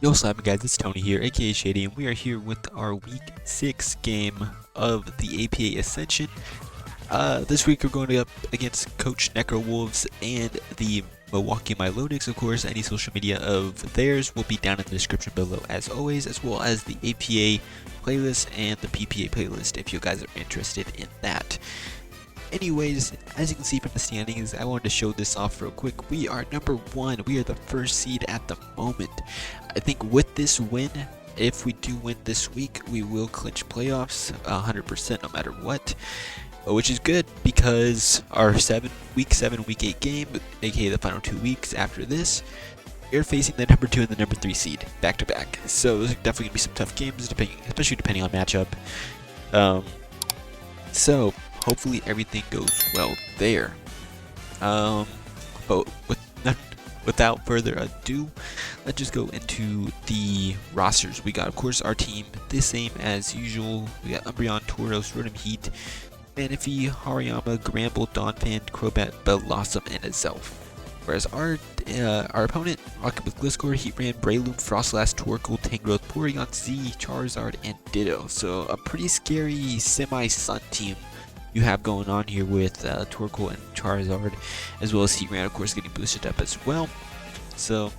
Yo, Slab guys, it's Tony here, aka Shady, and we are here with our Week 6 game of the APA Ascension. This week we're going up against Coach Necro Wolves and the Milwaukee Milotics. Of course, any social media of theirs will be down in the description below as always, as well as the APA playlist and the PPA playlist if you guys are interested in that. Anyways, as you can see from the standings, I wanted to show this off real quick. We are number 1. We are the first seed at the moment. I think with this win, if we do win this week, we will clinch playoffs 100% no matter what. Which is good because our week 7, week 8 game, aka the final 2 weeks after this, we're facing the number 2 and the number 3 seed back to back. So those are definitely gonna be some tough games, especially depending on matchup. So hopefully everything goes well there. But without further ado, let's just go into the rosters. We got, of course, our team the same as usual. We got Umbreon, Tauros, Rotom Heat, Manaphy, Hariyama, Gramble, Donphan, Crobat, Blossom, and Azelf. Whereas our opponent, rocking with Gliscor, Heatran, Breloom, Frostlass, Torkoal, Tangrowth, Porygon Z, Charizard, and Ditto. So a pretty scary semi-sun team you have going on here with Torkoal and Charizard, as well as Heatran, of course, getting boosted up as well. So,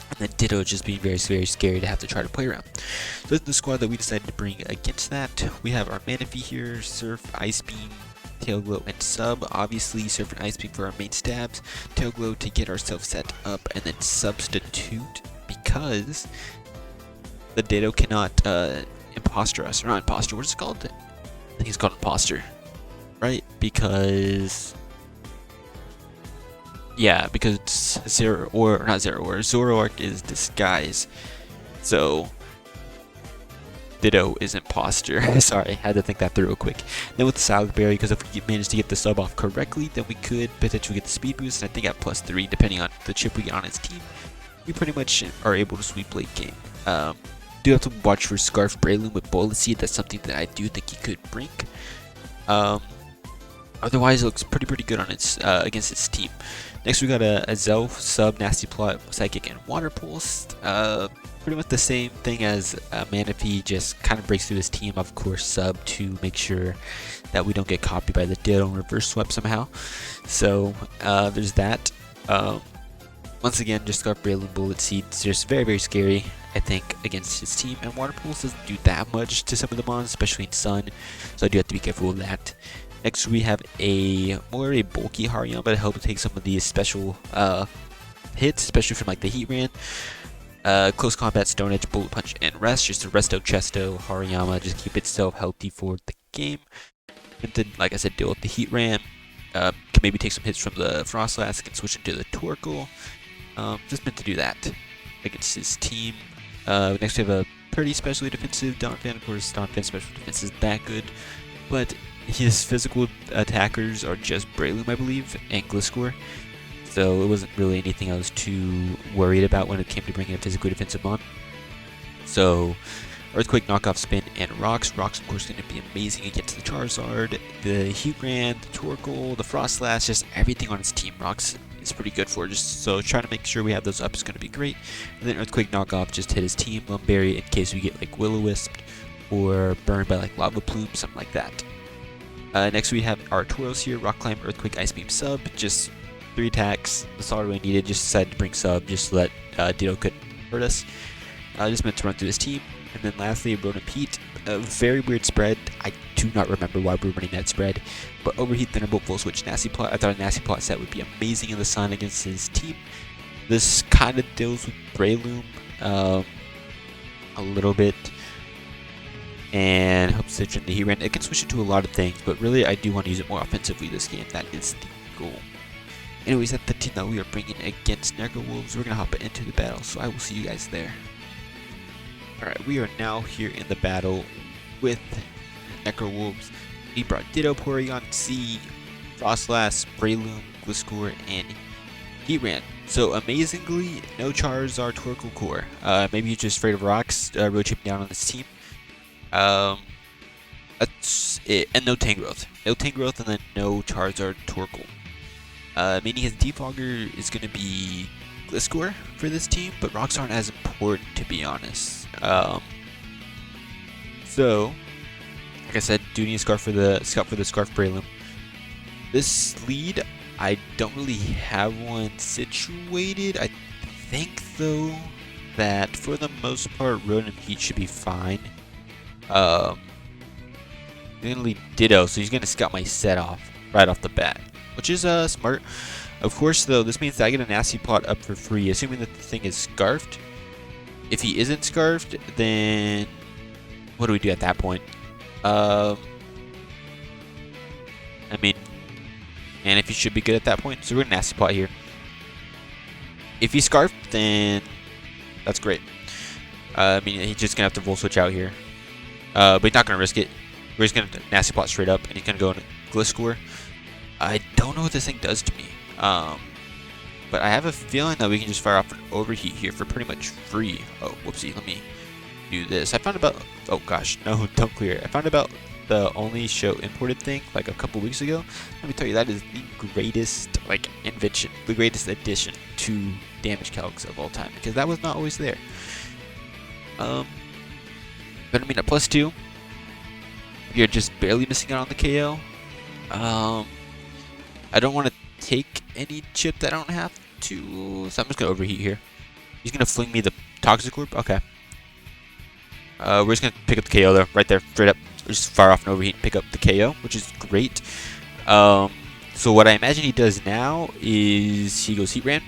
and then Ditto just being very, very scary to have to try to play around. So this is the squad that we decided to bring against that. We have our Manaphy here, Surf, Ice Beam, Tail Glow, and Sub. Obviously, Surf and Ice Beam for our main stabs, Tail Glow to get ourselves set up, and then Substitute because the Ditto cannot imposter us. Or not imposter, what is it called? I think it's called imposter. Right? Because Zoroark is disguise. So Ditto is imposter. Sorry, had to think that through real quick. Then with the Salad Berry, because if we manage to get the sub off correctly, then we could potentially get the speed boost, and I think at +3, depending on the chip we get on his team, we pretty much are able to sweep late game. Do have to watch for Scarf Breloom with Bullet Seed. That's something that I do think he could bring. Otherwise, it looks pretty good on its against its team. Next, we got a Zelf, Sub, Nasty Plot, Psychic, and Water Pulse. Pretty much the same thing as Manaphy, just kind of breaks through his team. Of course, Sub to make sure that we don't get copied by the Ditto and reverse swept somehow. So there's that. Once again, just got Breloom, Bullet Seed. It's just very scary, I think, against his team. And Water Pulse doesn't do that much to some of the mons, especially in Sun. So I do have to be careful with that. Next, we have more a bulky Hariyama to help take some of these special hits, especially from like the Heatran. Close Combat, Stone Edge, Bullet Punch, and Rest. Just a Resto, Chesto, Hariyama, just keep itself healthy for the game. And then, like I said, deal with the Heatran. Can maybe take some hits from the Frostlass, can switch into the Torkoal. Just meant to do that against his team. Next, we have a pretty specially defensive Donphan. Of course, Donphan's special defense is that good, but his physical attackers are just Breloom, I believe, and Gliscor. So it wasn't really anything I was too worried about when it came to bringing a physically defensive mon. So Earthquake, Knockoff, Spin, and Rocks. Rocks, of course, going to be amazing against the Charizard, the Heatran, the Torkoal, the Frostlass, just everything on his team. Rocks is pretty good for just so trying to make sure we have those up is going to be great. And then Earthquake, Knockoff just hit his team. Lumberry in case we get like Will-O-Wisp or burned by like Lava Plume, something like that. Next we have our Tauros here, Rock Climb, Earthquake, Ice Beam, Sub, just 3 attacks, that's all I really needed, just decided to bring Sub, just so that Ditto couldn't hurt us. Just meant to run through this team. And then lastly, Rotom Heat, a very weird spread, I do not remember why we were running that spread, but Overheat, Thunderbolt, Full Switch, Nasty Plot. I thought a Nasty Plot set would be amazing in the sun against his team. This kind of deals with Breloom a little bit, and helps switch into Heatran. It can switch into a lot of things, but really I do want to use it more offensively this game. That is the goal. Anyways, that's the team that we are bringing against Necro Wolves. We're going to hop into the battle, so I will see you guys there. Alright, we are now here in the battle with Necro Wolves. We brought Ditto, Porygon, Z, Frostlass, Breloom, Gliscor, and Heatran. So amazingly, no Charizard, Torkoal, Core. Maybe he's just afraid of rocks, really chipping down on this team. That's it. And no Tangrowth. No Tangrowth, and then no Charizard, Torkoal. Meaning his Defogger is going to be Gliscor for this team, but rocks aren't as important, to be honest. So, like I said, do need a scout for the Scarf Breloom. This lead, I don't really have one situated. I think though that for the most part, Rotom Heat should be fine. He's gonna lead Ditto, so he's gonna scout my set off right off the bat, which is smart. Of course, though, this means that I get a nasty plot up for free, assuming that the thing is scarfed. If he isn't scarfed, then what do we do at that point? I mean, and if he should be good at that point, so we're gonna nasty plot here. If he's scarfed, then that's great. I mean, he's just gonna have to Volt Switch out here, but he's not gonna risk it. We're just gonna nasty plot straight up, and he's gonna go into Gliscor. I don't know what this thing does to me, but I have a feeling that we can just fire off an overheat here for pretty much free. Oh, whoopsie! Let me do this. I found about. Oh gosh, no, don't clear it. I found about the only show imported thing like a couple weeks ago. Let me tell you, that is the greatest invention, the greatest addition to damage calcs of all time, because that was not always there. But I mean, at +2, you're just barely missing out on the KO. I don't want to take any chip that I don't have to, so I'm just gonna overheat here. He's gonna fling me the Toxic Orb. Okay. We're just gonna pick up the KO though, right there, straight up. Just fire off an overheat and pick up the KO, which is great. So what I imagine he does now is he goes Heat Ran.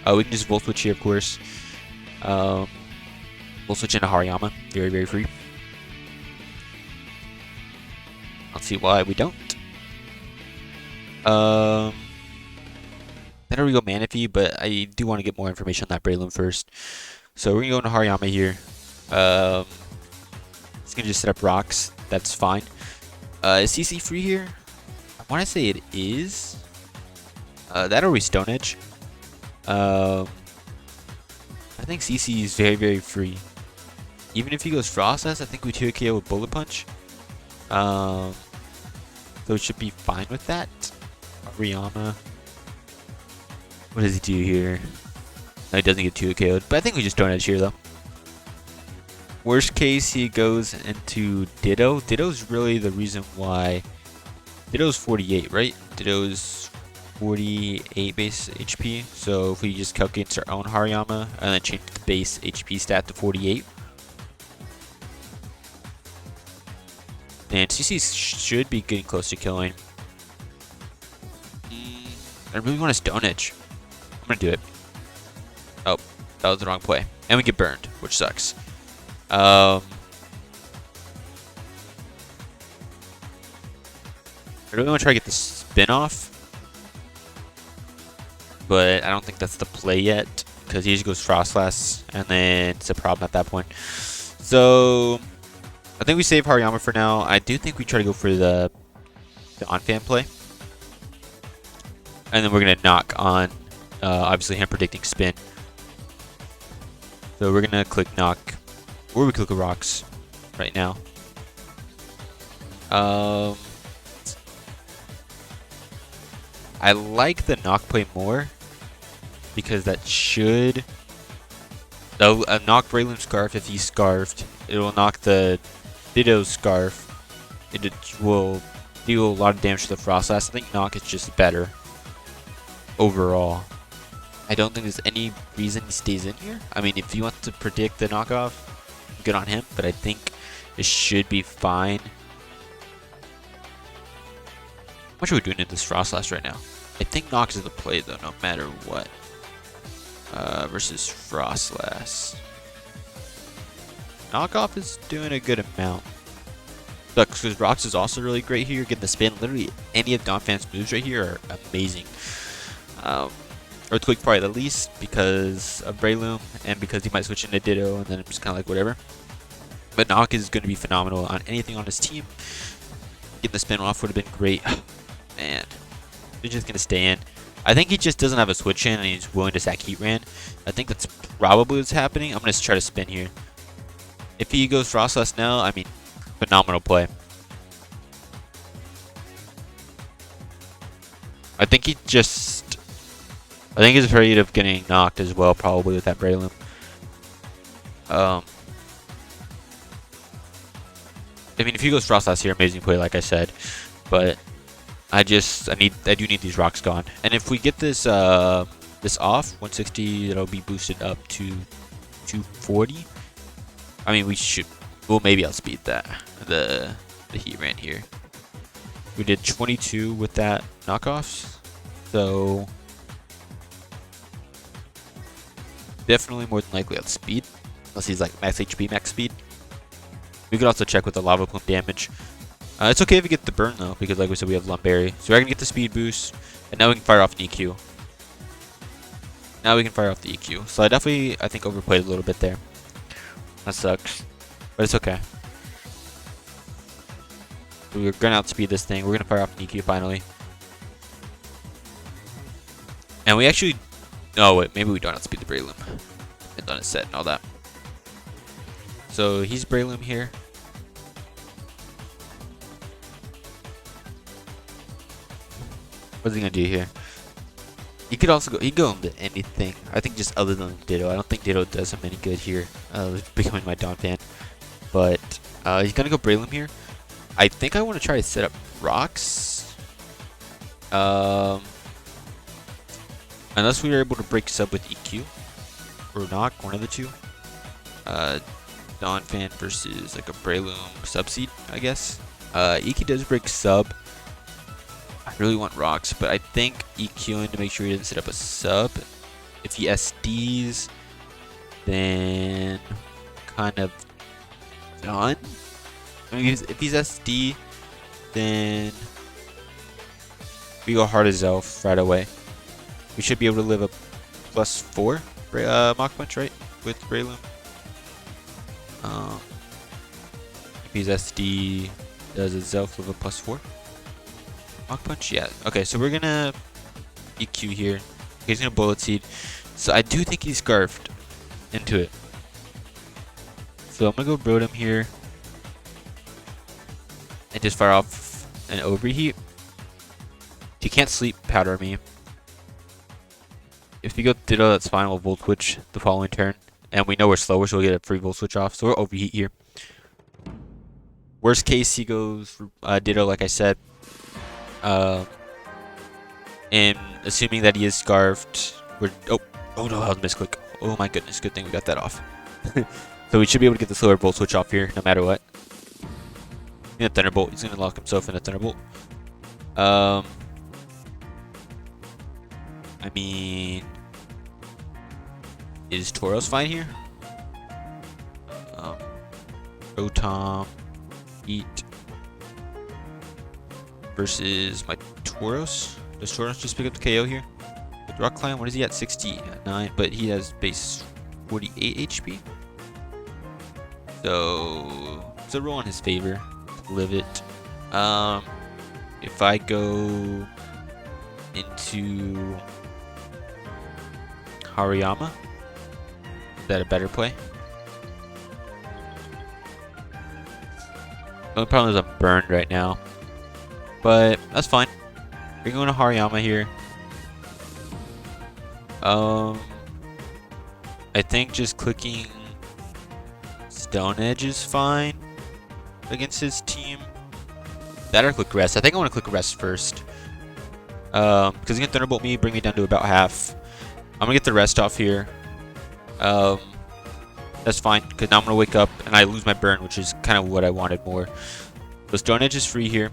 We can just Volt Switch here, of course. Volt Switch into Hariyama, very, very free. Let's see why we don't. Then we go Manaphy, but I do want to get more information on that Breloom first. So we're gonna go into Hariyama here. It's gonna just set up rocks. That's fine. Is CC free here? I want to say it is. That or we Stone Edge. I think CC is very, very free. Even if he goes Frost Dance, I think we 2 KO with Bullet Punch. So it should be fine with that. Hariyama. What does he do here? No, he doesn't get 2 KO'd, but I think we just Stone Edge here though. Worst case, he goes into Ditto. Ditto's really the reason why. Ditto's 48, right? Ditto's 48 base HP. So if we just calculate our own Hariyama and then change the base HP stat to 48, and CC should be getting close to killing. I really want to Stone Edge. I'm gonna do it. Oh, that was the wrong play, and we get burned, which sucks. I really want to try to get the spin off, but I don't think that's the play yet, because he just goes Frost Blast, and then it's a problem at that point. So I think we save Hariyama for now. I do think we try to go for the on-fan play, and then we're going to knock on, obviously, him predicting spin. So we're going to click knock, or we click rocks right now. I like the knock play more, because that should... Though a knock Breloom Scarf, if he's scarfed, it will knock the Ditto Scarf. It will deal a lot of damage to the Frost Blast. I think knock is just better overall. I don't think there's any reason he stays in here. I mean, if you want to predict the knockoff, good on him, but I think it should be fine. How much are we doing in this Frost Blast right now? I think Nox is the play though, no matter what. Versus Frost Blast. Knockoff is doing a good amount. Sucks because Rocks is also really great here. Getting the spin. Literally any of Donphan's moves right here are amazing. Earthquake probably the least because of Breloom and because he might switch into Ditto, and then I'm just kind of like whatever. But Knock is going to be phenomenal on anything on his team. Getting the spin off would have been great. Man, he's just going to stay in. I think he just doesn't have a switch in and he's willing to sack Heat Ran. I think that's probably what's happening. I'm going to try to spin here. If he goes Frost Blast now, I mean, phenomenal play. I think he just... I think he's afraid of getting knocked as well, probably with that Breloom. I mean, if he goes Frostlass here, amazing play, like I said. But I do need these rocks gone. And if we get this this off 160, it'll be boosted up to 240. I mean, we should. Well, maybe I'll speed that. The heat ran here. We did 22 with that knockoffs, so definitely more than likely outspeed, unless he's like max HP, max speed. We could also check with the lava plume damage. It's okay if we get the burn though, because like we said, we have Lumberry. So we're gonna get the speed boost, and now we can fire off an EQ. Now we can fire off the EQ. So I think overplayed a little bit there. That sucks, but it's okay. We're gonna outspeed this thing. We're gonna fire off an EQ finally. And we actually, no wait, maybe we don't outspeed the Breloom. It's on its set and all that. So he's Breloom here. What's he gonna do here? He could also go. He could go into anything. I think just other than Ditto. I don't think Ditto does him any good here. Becoming my Dawn fan, but he's gonna go Breloom here. I think I want to try to set up rocks. Unless we are able to break sub with EQ or knock, one of the two. Dawn fan versus like a Breloom subseed, I guess. EQ does break sub. I really want rocks, but I think EQing to make sure he doesn't set up a sub. If he SDs, then kind of done. I mean, if he's SD, then we go hard as Elf right away. We should be able to live a +4 Mach Punch, right? With Breloom. If he's SD, does a Zelf live a +4? Mach Punch? Yeah. Okay, so we're gonna EQ here. He's gonna Bullet Seed. So I do think he's Scarfed into it. So I'm gonna go Rotom here. And just fire off an Overheat. He can't Sleep Powder me. If you go Ditto, that's fine. We'll Volt Switch the following turn. And we know we're slower, so we'll get a free Volt Switch off. So we're Overheat here. Worst case, he goes Ditto, like I said. And assuming that he is Scarfed, we're... Oh no, that was a misclick. Oh my goodness, good thing we got that off. So we should be able to get the slower Volt Switch off here, no matter what. In a Thunderbolt, he's gonna lock himself in a Thunderbolt. I mean, is Tauros fine here? ROTOM, Eat versus my Tauros. Does Tauros just pick up the KO here? With Rock Climb, what is he at? 69, but he has base 48 HP. So it's a roll in his favor. Live it. If I go into Hariyama, is that a better play? The only problem is I'm burned right now, but that's fine. We're going to Hariyama here. I think just clicking Stone Edge is fine against his team. That or click Rest. I think I want to click Rest first. Because he's going to Thunderbolt me, bring me down to about half. I'm going to get the Rest off here. That's fine, because now I'm going to wake up and I lose my burn, which is kind of what I wanted more. So Stone Edge is free here.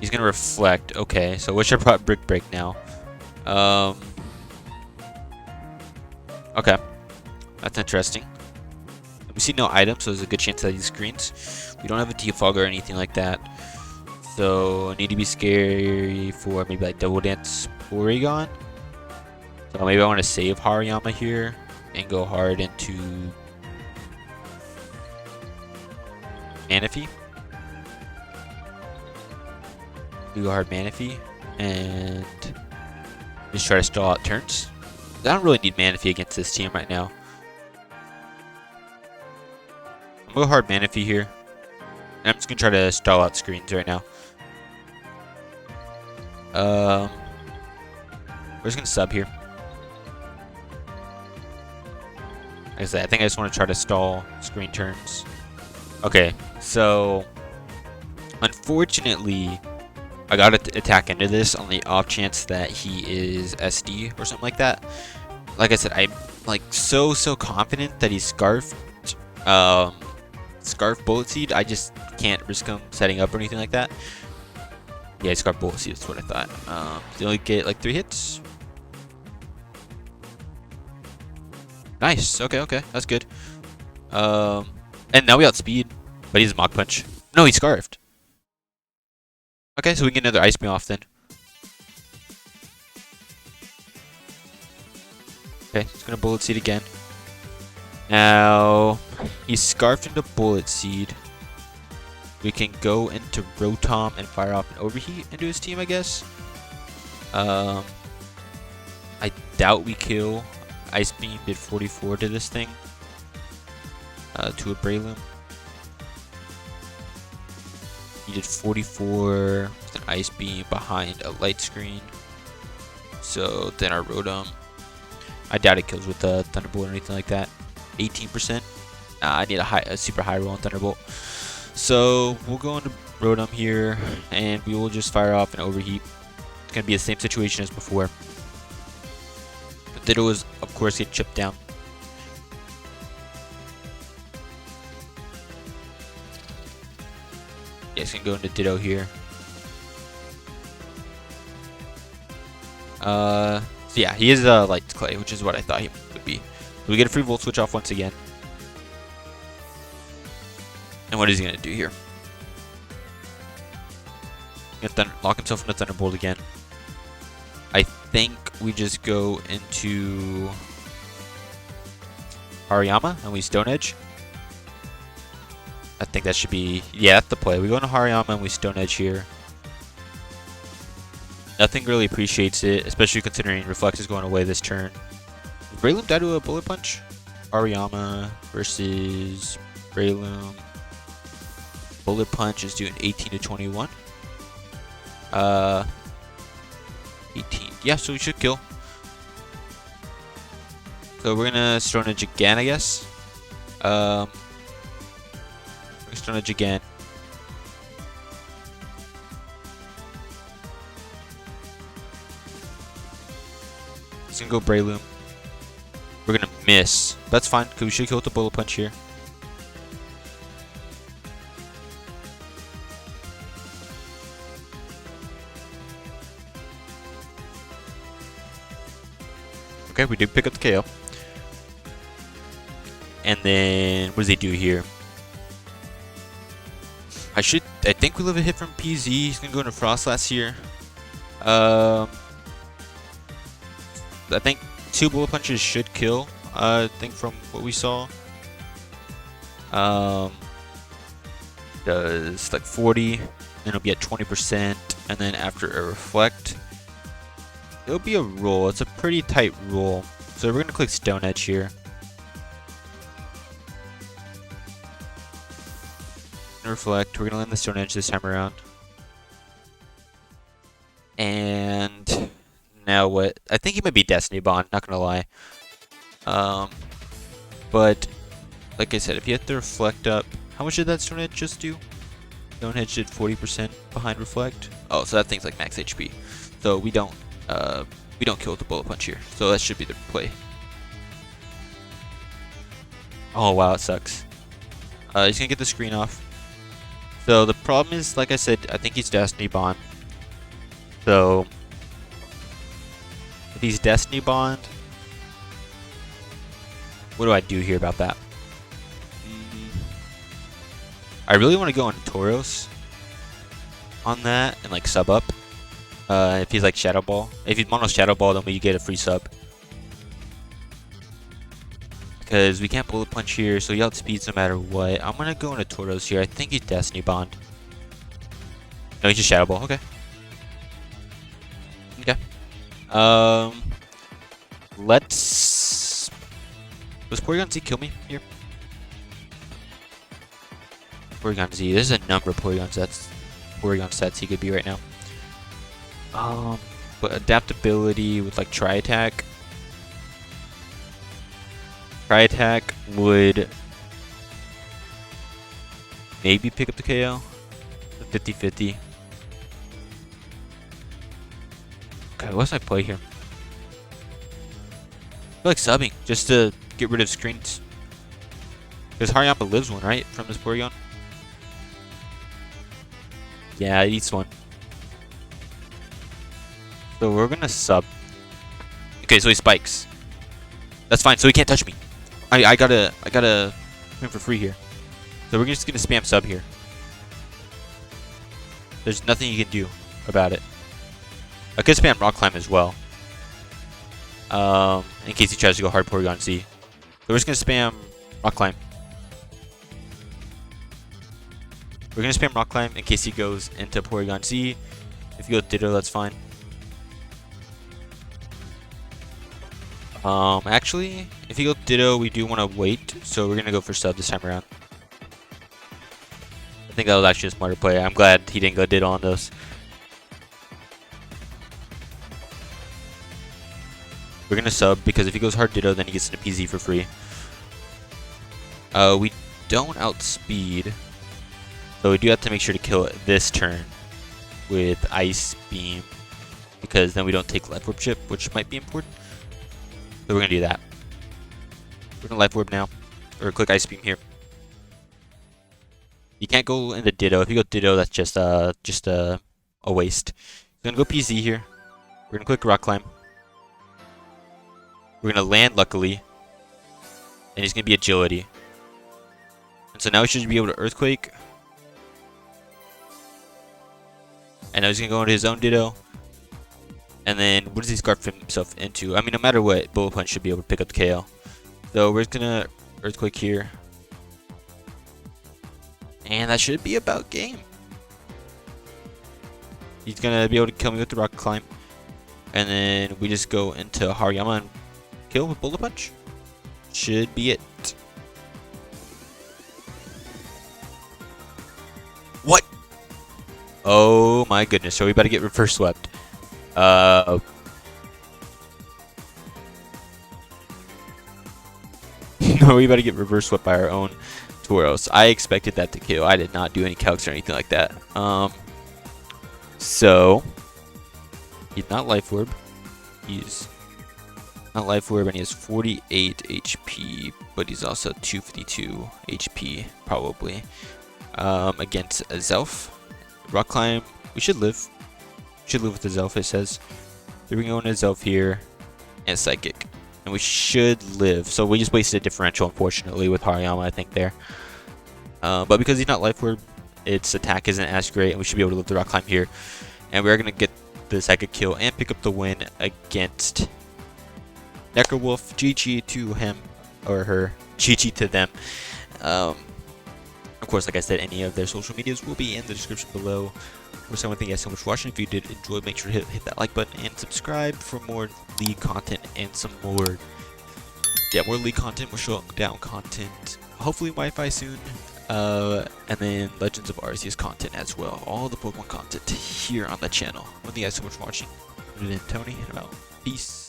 He's going to Reflect. Okay, so wish I brought Brick Break now. Okay, that's interesting. We see no items, so there's a good chance that these screens. We don't have a Defog or anything like that. So I need to be scary for maybe like Double Dance Porygon. So maybe I want to save Hariyama here and go hard into Manaphy. We go hard Manaphy and just try to stall out turns. I don't really need Manaphy against this team right now. I'm going to go hard Manaphy here. And I'm just going to try to stall out screens right now. We're just gonna sub here. Like I said, I think I just want to try to stall screen turns. Okay, so unfortunately, I gotta attack into this on the off chance that he is SD or something like that. Like I said, I'm like so confident that he's scarf bullet seed. I just can't risk him setting up or anything like that. Yeah, he's scarf bullet seed. That's what I thought. They only get like 3 hits. Nice. Okay, that's good. And now we outspeed, but he's Mach Punch. No, he's scarfed. Okay, so we can get another Ice Beam off then. Okay, he's gonna Bullet Seed again. Now he's scarfed into Bullet Seed. We can go into Rotom and fire off an Overheat into his team, I guess. I doubt we kill. Ice Beam did 44 to this thing. To a Breloom. He did 44 with an Ice Beam behind a Light Screen. So then our Rotom. I doubt it kills with a Thunderbolt or anything like that. 18%. I need a super high roll on Thunderbolt. So we'll go into Rotom here, and we will just fire off an Overheat. It's gonna be the same situation as before. But Ditto is, of course, get chipped down. Yeah, it's gonna go into Ditto here. So yeah, he is Light Clay, which is what I thought he would be. We get a free Volt Switch off once again. And what is he gonna do here? Gonna lock himself into Thunderbolt again. I think we just go into Hariyama and we Stone Edge. I think that should be, yeah, that's the play. We go into Hariyama and we Stone Edge here. Nothing really appreciates it, especially considering Reflex is going away this turn. Did Breloom die to a Bullet Punch? Hariyama versus Breloom. Bullet Punch is doing 18 to 21. 18. Yeah, so we should kill. So we're gonna Stone Edge again, I guess. We're gonna Stone Edge again. He's gonna go Breloom. We're gonna miss. That's fine, because we should kill with the Bullet Punch here. Okay, we did pick up the KO. And then, what does he do here? I think we live a hit from PZ. He's gonna go into Frostlass here. I think 2 Bullet Punches should kill. I think from what we saw. Does like 40, then it'll be at 20%, and then after a Reflect, it'll be a roll. It's a pretty tight roll. So we're gonna click Stone Edge here. Reflect. We're gonna land the Stone Edge this time around. And now what? I think he might be Destiny Bond, not gonna lie. But like I said, if you have to Reflect up, how much did that Stone Edge just do? Stone Edge did 40% behind Reflect. Oh, so that thing's like max HP. So we don't kill with the Bullet Punch here. So that should be the play. Oh wow, it sucks. He's gonna get the screen off. So the problem is, like I said, I think he's Destiny Bond. So if he's Destiny Bond, what do I do here about that? I really want to go on Tauros on that and like sub up. If he's like Shadow Ball. If he's Mono Shadow Ball, then we get a free sub. Because we can't Bullet Punch here, so he outspeeds no matter what. I'm going to go into Tauros here. I think he's Destiny Bond. No, he's just Shadow Ball. Okay. Okay. Let's... Does Porygon Z kill me here? Porygon Z. There's a number of Porygon sets he could be right now. But adaptability with like Tri-Attack. Tri-Attack would maybe pick up the KO. 50-50. Okay, what's my play here? I feel like subbing just to get rid of screens. Because Hariyama lives one, right? From this Porygon? Yeah, it eats one. So we're gonna sub. Okay, so he spikes. That's fine, so he can't touch me. I gotta him for free here. So we're just gonna spam sub here. There's nothing you can do about it. I could spam Rock Climb as well. In case he tries to go hard Porygon Z. So we're just gonna spam Rock Climb. We're gonna spam Rock Climb in case he goes into Porygon Z. If you go Ditto, that's fine. Actually, if you go Ditto, we do want to wait, so we're gonna go for sub this time around. I think that was actually a smarter play. I'm glad he didn't go Ditto on those. We're gonna sub because if he goes hard Ditto, then he gets an PZ for free. We don't outspeed, so we do have to make sure to kill it this turn with Ice Beam, because then we don't take Life Orb chip, which might be important. So we're gonna do that. We're gonna Life Orb now, or click Ice Beam here. You can't go into Ditto. If you go Ditto, that's just a waste. We're gonna go PZ here. We're gonna click Rock Climb. We're gonna land luckily, and he's gonna be Agility. And so now he should be able to Earthquake. And now he's gonna go into his own Ditto. And then what does he scarf himself into? I mean, no matter what, Bullet Punch should be able to pick up the KO. So we're just gonna Earthquake here. And that should be about game. He's gonna be able to kill me with the Rock Climb. And then we just go into Hariyama and kill with Bullet Punch. Should be it. What? Oh my goodness. So we better get reverse swept. No, we better get reverse swept by our own Tauros. I expected that to kill. I did not do any calcs or anything like that. So he's not Life Orb. He's not Life Orb, and he has 48 HP, but he's also 252 HP probably. Against a Zelf. Rock Climb. We should live. Should live with the Zelf, it says. So we're going to Zelf here and Psychic. And we should live. So we just wasted a differential, unfortunately, with Hariyama, I think, there. But because he's not Life Orb, its attack isn't as great, and we should be able to live the Rock Climb here. And we're going to get the Psychic kill and pick up the win against Necrowolf. GG to him, or her. GG to them. Of course, like I said, any of their social medias will be in the description below. Of course, I want to thank you guys so much for watching. If you did enjoy, make sure to hit that like button and subscribe for more League content and some more, more League content, more Showdown content. Hopefully Wi-Fi soon. And then Legends of Arceus content as well. All the Pokemon content here on the channel. Thank you guys so much for watching. I've been Tony, and I'm out. Peace.